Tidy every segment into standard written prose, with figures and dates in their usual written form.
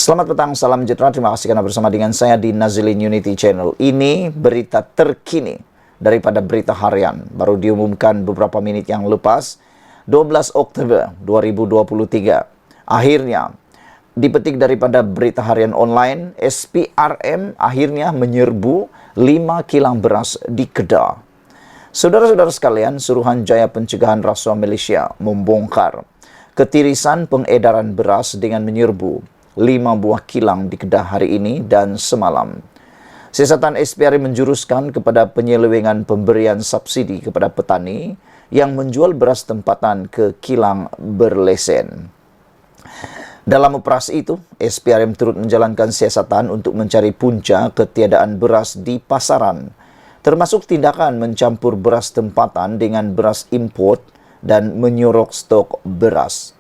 Selamat petang, salam sejahtera. Terima kasih karena bersama dengan saya di Nazilin Unity Channel. Ini berita terkini daripada berita harian. Baru diumumkan beberapa menit yang lepas, 12 Oktober 2023. Akhirnya, dipetik daripada berita harian online, SPRM akhirnya menyerbu 5 kilang beras di Kedah. Saudara-saudara sekalian, Suruhanjaya Pencegahan Rasuah Malaysia membongkar ketirisan pengedaran beras dengan menyerbu 5 buah kilang di Kedah hari ini dan semalam. Siasatan SPRM menjuruskan kepada penyelewengan pemberian subsidi kepada petani yang menjual beras tempatan ke kilang berlesen. Dalam operasi itu, SPRM turut menjalankan siasatan untuk mencari punca ketiadaan beras di pasaran, termasuk tindakan mencampur beras tempatan dengan beras import dan menyorok stok beras.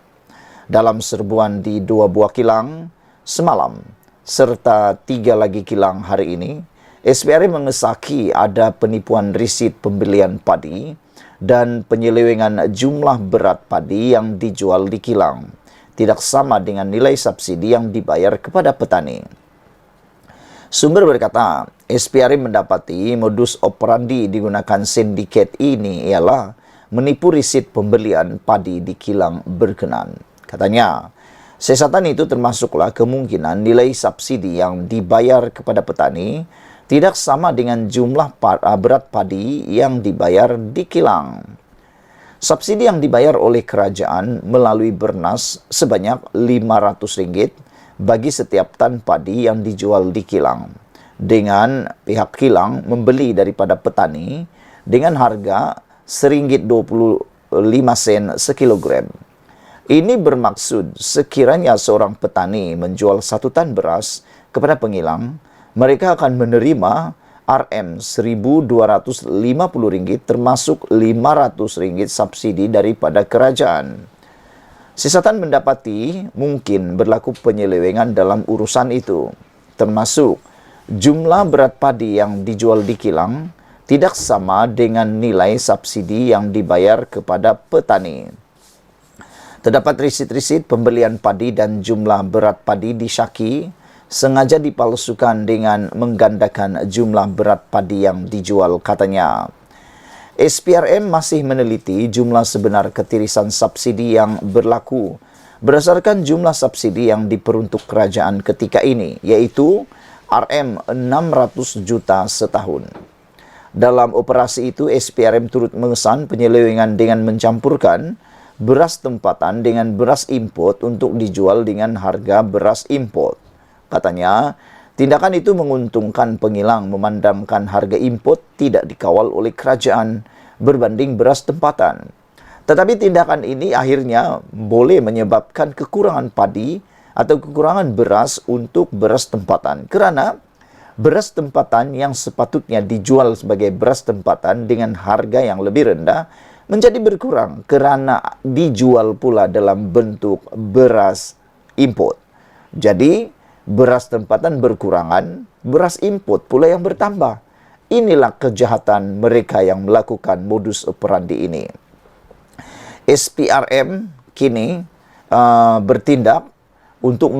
Dalam serbuan di 2 buah kilang semalam, serta 3 lagi kilang hari ini, SPRM mengesaki ada penipuan risit pembelian padi dan penyelewengan jumlah berat padi yang dijual di kilang, tidak sama dengan nilai subsidi yang dibayar kepada petani. Sumber berkata, SPRM mendapati modus operandi digunakan sindiket ini ialah menipu risit pembelian padi di kilang berkenan. Katanya, siasatan itu termasuklah kemungkinan nilai subsidi yang dibayar kepada petani tidak sama dengan jumlah berat padi yang dibayar di kilang. Subsidi yang dibayar oleh kerajaan melalui Bernas sebanyak RM500 bagi setiap tan padi yang dijual di kilang, dengan pihak kilang membeli daripada petani dengan harga RM1.25 sekilogram. Ini bermaksud sekiranya seorang petani menjual 1 tan beras kepada pengilang, mereka akan menerima RM1.250 termasuk RM500 subsidi daripada kerajaan. Siasatan mendapati mungkin berlaku penyelewengan dalam urusan itu, termasuk jumlah berat padi yang dijual di kilang tidak sama dengan nilai subsidi yang dibayar kepada petani. Terdapat risit-risit pembelian padi dan jumlah berat padi di Syaki sengaja dipalsukan dengan menggandakan jumlah berat padi yang dijual, katanya. SPRM masih meneliti jumlah sebenar ketirisan subsidi yang berlaku berdasarkan jumlah subsidi yang diperuntuk kerajaan ketika ini, yaitu RM600 juta setahun. Dalam operasi itu, SPRM turut mengesan penyelewengan dengan mencampurkan beras tempatan dengan beras import untuk dijual dengan harga beras import. Katanya, tindakan itu menguntungkan pengilang memandangkan harga import tidak dikawal oleh kerajaan berbanding beras tempatan. Tetapi tindakan ini akhirnya boleh menyebabkan kekurangan padi atau kekurangan beras untuk beras tempatan, kerana beras tempatan yang sepatutnya dijual sebagai beras tempatan dengan harga yang lebih rendah menjadi berkurang kerana dijual pula dalam bentuk beras import. Jadi, beras tempatan berkurangan, beras import pula yang bertambah. Inilah kejahatan mereka yang melakukan modus operandi ini. SPRM kini bertindak untuk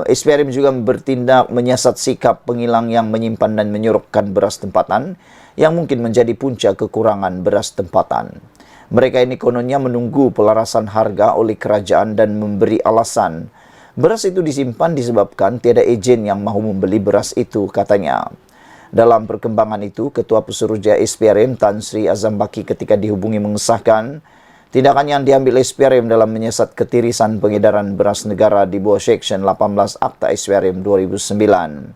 SPRM juga bertindak menyiasat sikap pengilang yang menyimpan dan menyorokkan beras tempatan yang mungkin menjadi punca kekurangan beras tempatan. Mereka ini kononnya menunggu pelarasan harga oleh kerajaan dan memberi alasan beras itu disimpan disebabkan tiada ejen yang mahu membeli beras itu, katanya. Dalam perkembangan itu, Ketua Pesuruhjaya SPRM Tan Sri Azam Baki ketika dihubungi mengesahkan tindakan yang diambil SPRM dalam menyiasat ketirisan pengedaran beras negara di bawah Seksyen 18 Akta SPRM 2009.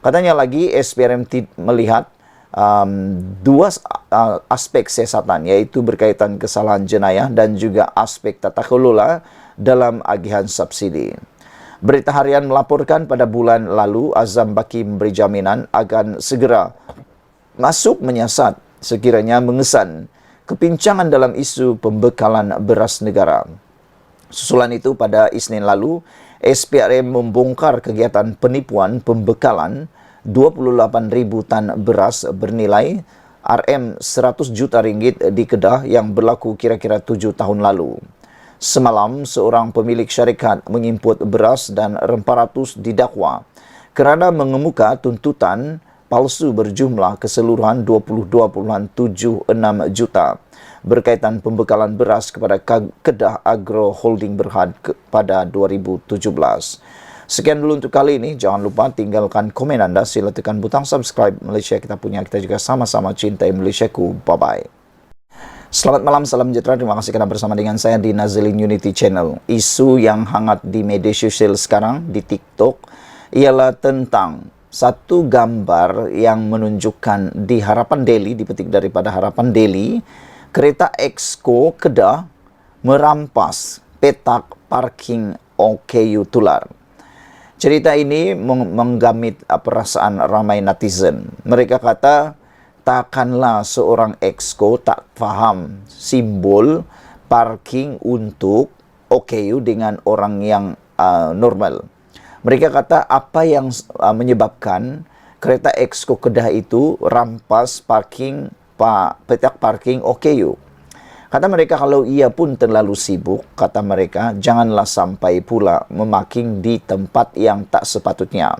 Katanya lagi, SPRM melihat dua aspek siasatan, yaitu berkaitan kesalahan jenayah dan juga aspek tata kelola dalam agihan subsidi. Berita harian melaporkan pada bulan lalu, Azam Baki memberi jaminan akan segera masuk menyiasat sekiranya mengesan kepincangan dalam isu pembekalan beras negara. Susulan itu, pada Isnin lalu, SPRM membongkar kegiatan penipuan pembekalan 28.000 tan beras bernilai RM100 juta ringgit di Kedah yang berlaku kira-kira 7 tahun lalu. Semalam, seorang pemilik syarikat mengimport beras dan rempah ratus didakwa kerana mengemuka tuntutan palsu berjumlah keseluruhan 22.76 juta berkaitan pembekalan beras kepada Kedah Agro Holding Berhad pada 2017. Sekian dulu untuk kali ini. Jangan lupa tinggalkan komen anda. Sila tekan butang subscribe. Malaysia kita punya, kita juga sama-sama cintai Malaysiaku. Bye-bye. Selamat malam, salam sejahtera. Terima kasih kerana bersama dengan saya di Nazilin Unity Channel. Isu yang hangat di media sosial sekarang, di TikTok, ialah tentang satu gambar yang menunjukkan di Harapan Daily, dipetik daripada Harapan Daily, kereta Exco Kedah merampas petak parking OKU Tular. Cerita ini menggamit perasaan ramai netizen. Mereka kata, takkanlah seorang Exco tak faham simbol parking untuk OKU dengan orang yang normal. Mereka kata apa yang menyebabkan kereta Exco Kedah itu rampas petak parking OKU. Kata mereka kalau ia pun terlalu sibuk, kata mereka, janganlah sampai pula memaking di tempat yang tak sepatutnya.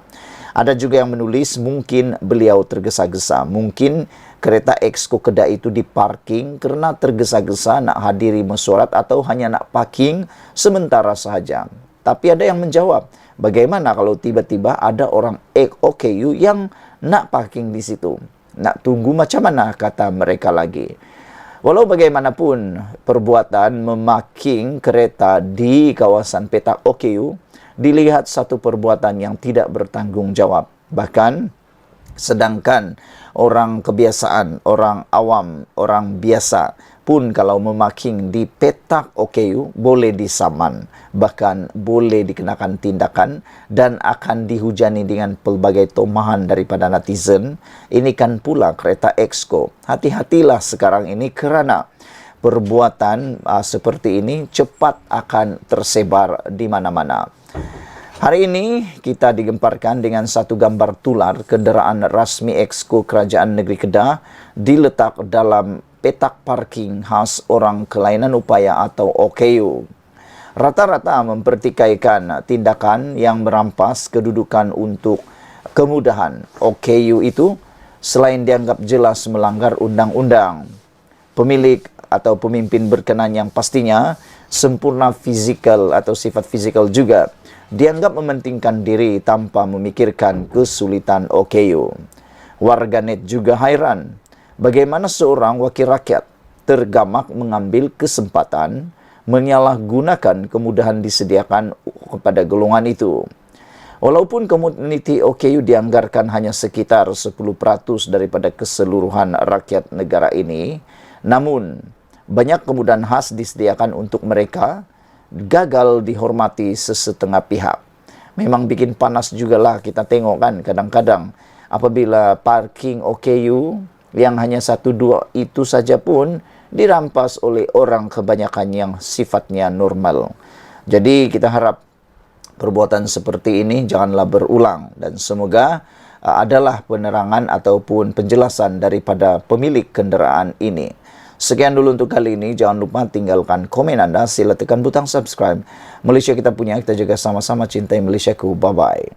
Ada juga yang menulis mungkin beliau tergesa-gesa. Mungkin kereta Exco Kedah itu diparking kerana tergesa-gesa nak hadiri mesyuarat atau hanya nak parking sementara sahaja. Tapi ada yang menjawab, bagaimana kalau tiba-tiba ada orang OKU yang nak parking di situ? Nak tunggu macam mana, kata mereka lagi. Walau bagaimanapun, perbuatan memaking kereta di kawasan petak OKU dilihat satu perbuatan yang tidak bertanggungjawab. Bahkan, sedangkan orang kebiasaan, orang awam, orang biasa pun kalau memaking di petak OKU boleh disaman, bahkan boleh dikenakan tindakan dan akan dihujani dengan pelbagai tomahan daripada netizen. Ini kan pula kereta Exco. Hati-hatilah sekarang ini kerana perbuatan seperti ini cepat akan tersebar di mana-mana. Hari ini kita digemparkan dengan satu gambar tular kenderaan rasmi Exco Kerajaan Negeri Kedah diletak dalam petak parking khas orang kelainan upaya atau OKU. Rata-rata mempertikaikan tindakan yang merampas kedudukan untuk kemudahan. OKU itu selain dianggap jelas melanggar undang-undang, pemilik atau pemimpin berkenan yang pastinya sempurna fizikal atau sifat fizikal juga dianggap mementingkan diri tanpa memikirkan kesulitan OKU. Warganet juga hairan bagaimana seorang wakil rakyat tergamak mengambil kesempatan menyalahgunakan kemudahan disediakan kepada golongan itu. Walaupun komuniti OKU dianggarkan hanya sekitar 10% daripada keseluruhan rakyat negara ini, namun banyak kemudahan khas disediakan untuk mereka gagal dihormati sesetengah pihak. Memang bikin panas jugalah kita tengok kan kadang-kadang apabila parking OKU yang hanya 1-2 itu saja pun dirampas oleh orang kebanyakan yang sifatnya normal. Jadi kita harap perbuatan seperti ini janganlah berulang dan semoga adalah penerangan ataupun penjelasan daripada pemilik kenderaan ini. Sekian dulu untuk kali ini. Jangan lupa tinggalkan komen anda. Sila tekan butang subscribe. Malaysia kita punya, kita juga sama-sama cintai Malaysiaku. Bye-bye.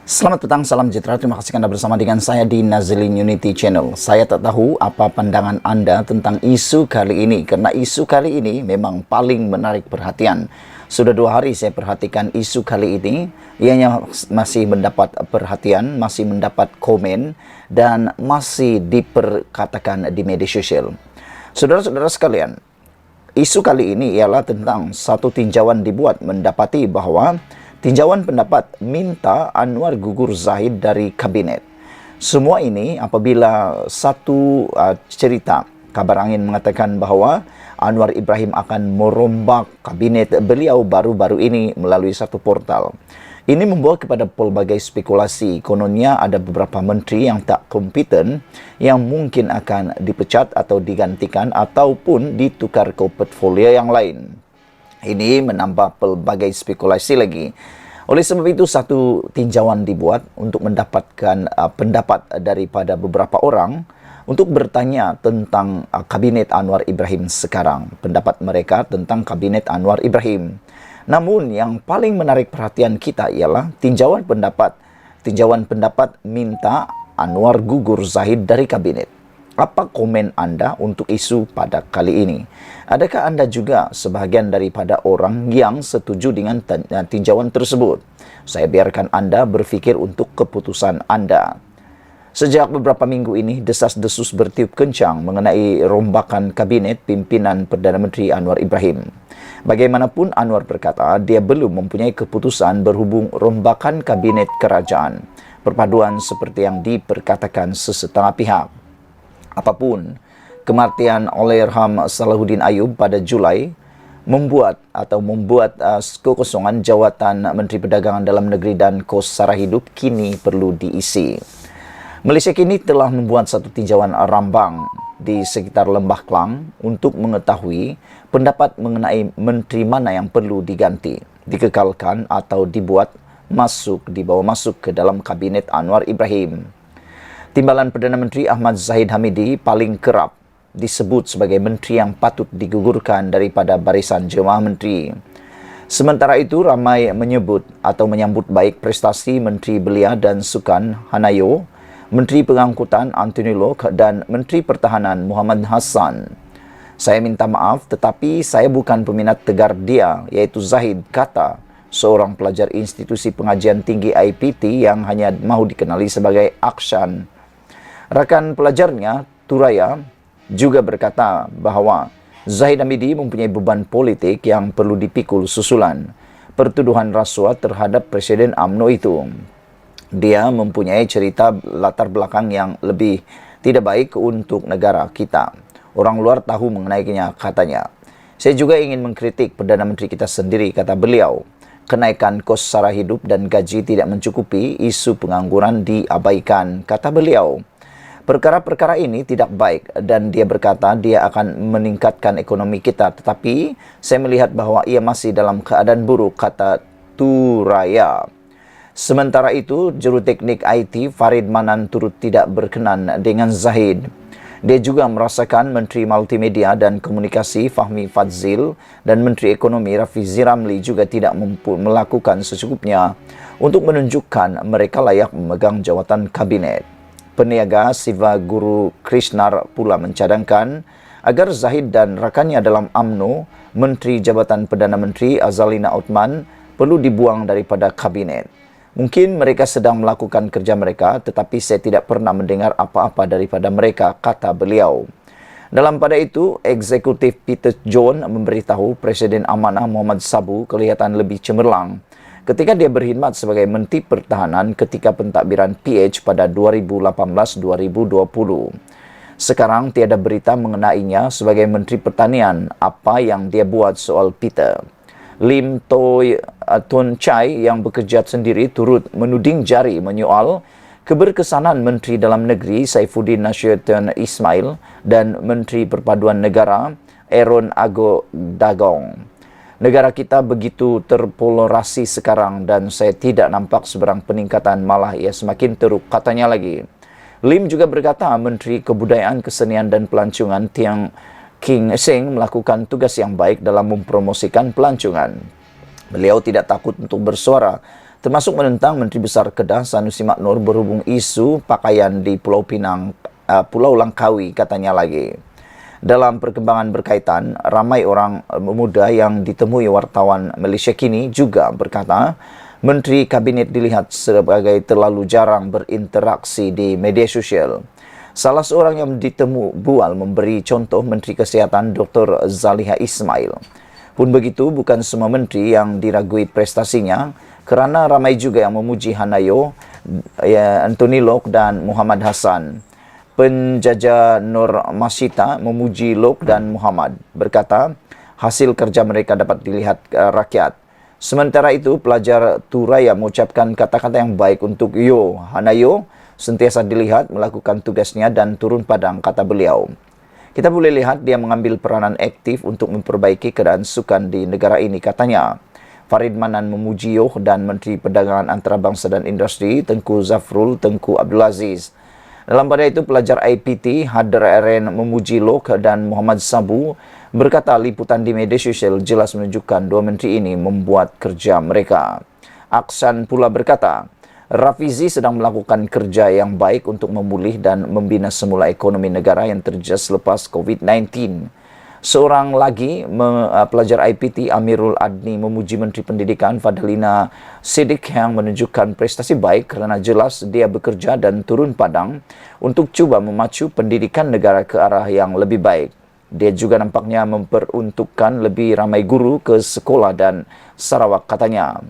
Selamat petang, salam sejahtera. Terima kasih anda bersama dengan saya di Nazilin Unity Channel. Saya tak tahu apa pandangan anda tentang isu kali ini. Kerana isu kali ini memang paling menarik perhatian. Sudah 2 hari saya perhatikan isu kali ini. Ianya masih mendapat perhatian, masih mendapat komen dan masih diperkatakan di media sosial. Saudara-saudara sekalian, isu kali ini ialah tentang satu tinjauan dibuat mendapati bahawa tinjauan pendapat minta Anwar gugur Zahid dari kabinet. Semua ini apabila satu cerita kabar angin mengatakan bahawa Anwar Ibrahim akan merombak kabinet beliau baru-baru ini melalui satu portal. Ini membawa kepada pelbagai spekulasi. Kononnya ada beberapa menteri yang tak kompeten yang mungkin akan dipecat atau digantikan ataupun ditukar ke portfolio yang lain. Ini menambah pelbagai spekulasi lagi. Oleh sebab itu, satu tinjauan dibuat untuk mendapatkan pendapat daripada beberapa orang untuk bertanya tentang Kabinet Anwar Ibrahim sekarang, pendapat mereka tentang Kabinet Anwar Ibrahim. Namun yang paling menarik perhatian kita ialah tinjauan pendapat. Tinjauan pendapat minta Anwar gugur Zahid dari kabinet. Apa komen Anda untuk isu pada kali ini? Adakah Anda juga sebahagian daripada orang yang setuju dengan tinjauan tersebut? Saya biarkan Anda berfikir untuk keputusan Anda. Sejak beberapa minggu ini, desas-desus bertiup kencang mengenai rombakan kabinet pimpinan Perdana Menteri Anwar Ibrahim. Bagaimanapun, Anwar berkata dia belum mempunyai keputusan berhubung rombakan kabinet kerajaan. Perpaduan seperti yang diperkatakan sesetengah pihak. Apapun, kematian Allahyarham Salahuddin Ayub pada Julai membuat kekosongan jawatan Menteri Perdagangan Dalam Negeri dan Kos Sara Hidup kini perlu diisi. Malaysia kini telah membuat satu tinjauan rambang di sekitar Lembah Klang untuk mengetahui pendapat mengenai menteri mana yang perlu diganti, dikekalkan atau dibawa masuk ke dalam kabinet Anwar Ibrahim. Timbalan Perdana Menteri Ahmad Zahid Hamidi paling kerap disebut sebagai menteri yang patut digugurkan daripada barisan jemaah menteri. Sementara itu, ramai menyambut baik prestasi Menteri Belia dan Sukan Hanayo, Menteri Pengangkutan Anthony Lok dan Menteri Pertahanan Muhammad Hassan. Saya minta maaf tetapi saya bukan peminat tegar dia, iaitu Zahid, kata seorang pelajar institusi pengajian tinggi IPT yang hanya mahu dikenali sebagai Akshan. Rakan pelajarnya, Turaya, juga berkata bahawa Zahid Hamidi mempunyai beban politik yang perlu dipikul susulan pertuduhan rasuah terhadap Presiden UMNO itu. Dia mempunyai cerita latar belakang yang lebih tidak baik untuk negara kita. Orang luar tahu mengenainya, katanya. Saya juga ingin mengkritik Perdana Menteri kita sendiri, kata beliau. Kenaikan kos sara hidup dan gaji tidak mencukupi, isu pengangguran diabaikan, kata beliau. Perkara-perkara ini tidak baik dan dia berkata dia akan meningkatkan ekonomi kita. Tetapi saya melihat bahawa ia masih dalam keadaan buruk, kata Turaya. Sementara itu, juruteknik IT Farid Manan turut tidak berkenan dengan Zahid. Dia juga merasakan Menteri Multimedia dan Komunikasi Fahmi Fadzil dan Menteri Ekonomi Rafizi Ramli juga tidak melakukan secukupnya untuk menunjukkan mereka layak memegang jawatan kabinet. Peniaga Siva Guru Krishnar pula mencadangkan agar Zahid dan rakannya dalam UMNO, Menteri Jabatan Perdana Menteri Azalina Othman, perlu dibuang daripada kabinet. Mungkin mereka sedang melakukan kerja mereka, tetapi saya tidak pernah mendengar apa-apa daripada mereka, kata beliau. Dalam pada itu, Eksekutif Peter John memberitahu Presiden Amanah Muhammad Sabu kelihatan lebih cemerlang ketika dia berkhidmat sebagai Menteri Pertahanan ketika pentadbiran PH pada 2018-2020. Sekarang tiada berita mengenainya sebagai Menteri Pertanian. Apa yang dia buat soal Peter? Lim Tun Chai yang bekerja sendiri turut menuding jari menyoal keberkesanan Menteri Dalam Negeri Saifuddin Nashyuddin Ismail dan Menteri Perpaduan Negara Aaron Ago Dagong. Negara kita begitu terpolarisasi sekarang dan saya tidak nampak seberang peningkatan, malah ia semakin teruk, katanya lagi. Lim juga berkata Menteri Kebudayaan, Kesenian dan Pelancongan Tiang King Seng melakukan tugas yang baik dalam mempromosikan pelancongan. Beliau tidak takut untuk bersuara, termasuk menentang Menteri Besar Kedah Sanusi Maknur berhubung isu pakaian di Pulau Pinang, Pulau Langkawi, katanya lagi. Dalam perkembangan berkaitan, ramai orang muda yang ditemui wartawan Malaysia kini juga berkata Menteri Kabinet dilihat sebagai terlalu jarang berinteraksi di media sosial. Salah seorang yang ditemu bual memberi contoh Menteri Kesihatan Dr. Zaliha Ismail. Pun begitu, bukan semua menteri yang diragui prestasinya, kerana ramai juga yang memuji Hanayo, Anthony Lok dan Muhammad Hassan. Penjajah Nur Masyita memuji Lok dan Muhammad, berkata hasil kerja mereka dapat dilihat rakyat. Sementara itu, pelajar Turaya mengucapkan kata-kata yang baik untuk Hanayo, sentiasa dilihat melakukan tugasnya dan turun padang, kata beliau. Kita boleh lihat dia mengambil peranan aktif untuk memperbaiki keadaan sukan di negara ini, katanya. Farid Manan memuji dan Menteri Perdagangan Antarabangsa dan Industri Tengku Zafrul Tengku Abdul Aziz. Dalam pada itu, pelajar IPT Hadar Eren memuji Lok dan Muhammad Sabu berkata liputan di media sosial jelas menunjukkan dua menteri ini membuat kerja mereka. Aksan pula berkata, Rafizi sedang melakukan kerja yang baik untuk memulih dan membina semula ekonomi negara yang terjejas selepas COVID-19. Seorang lagi pelajar IPT Amirul Adni memuji Menteri Pendidikan Fadlina Siddiq yang menunjukkan prestasi baik kerana jelas dia bekerja dan turun padang untuk cuba memacu pendidikan negara ke arah yang lebih baik. Dia juga nampaknya memperuntukkan lebih ramai guru ke sekolah dan Sarawak, katanya.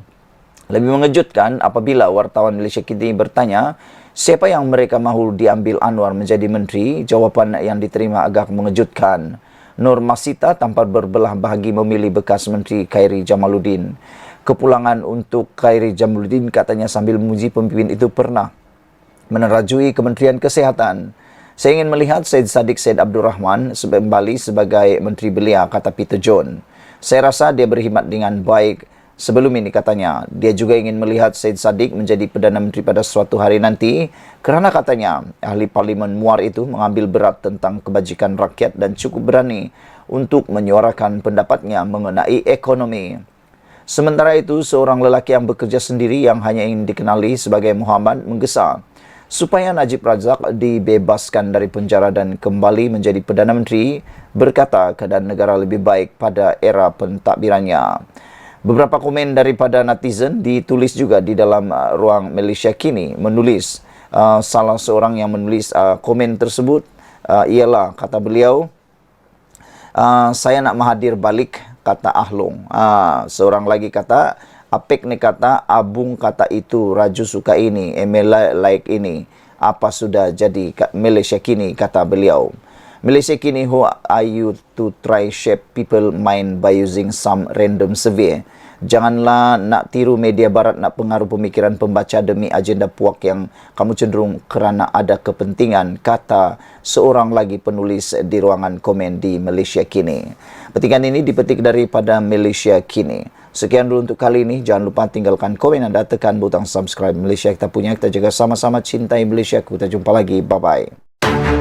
Lebih mengejutkan apabila wartawan Malaysia Kini bertanya siapa yang mereka mahu diambil Anwar menjadi menteri, jawapan yang diterima agak mengejutkan. Nur Masita tampak berbelah bahagi memilih bekas Menteri Khairi Jamaluddin. Kepulangan untuk Khairi Jamaluddin, katanya sambil memuji pemimpin itu pernah menerajui Kementerian Kesihatan. Saya ingin melihat Syed Saddiq Syed Abdul Rahman kembali sebagai menteri belia, kata Peter John. Saya rasa dia berkhidmat dengan baik sebelum ini, katanya. Dia juga ingin melihat Syed Saddiq menjadi Perdana Menteri pada suatu hari nanti kerana, katanya, ahli Parlimen Muar itu mengambil berat tentang kebajikan rakyat dan cukup berani untuk menyuarakan pendapatnya mengenai ekonomi. Sementara itu, seorang lelaki yang bekerja sendiri yang hanya ingin dikenali sebagai Muhammad menggesa supaya Najib Razak dibebaskan dari penjara dan kembali menjadi Perdana Menteri, berkata keadaan negara lebih baik pada era pentadbirannya. Beberapa komen daripada netizen ditulis juga di dalam ruang Malaysia Kini, menulis salah seorang yang menulis komen tersebut ialah, kata beliau, saya nak mahadir balik, kata Ahlong. Seorang lagi kata, Apek ni kata, Abung kata itu, Raju suka ini, Emela like ini, apa sudah jadi Malaysia Kini, kata beliau. Malaysia Kini, who are you to try shape people mind by using some random survey? Janganlah nak tiru media barat nak pengaruh pemikiran pembaca demi agenda puak yang kamu cenderung kerana ada kepentingan, kata seorang lagi penulis di ruangan komen di Malaysia Kini. Petikan ini dipetik daripada Malaysia Kini. Sekian dulu untuk kali ini. Jangan lupa tinggalkan komen anda, tekan butang subscribe. Malaysia kita punya, kita jaga sama-sama cintai Malaysia. Kita jumpa lagi. Bye-bye.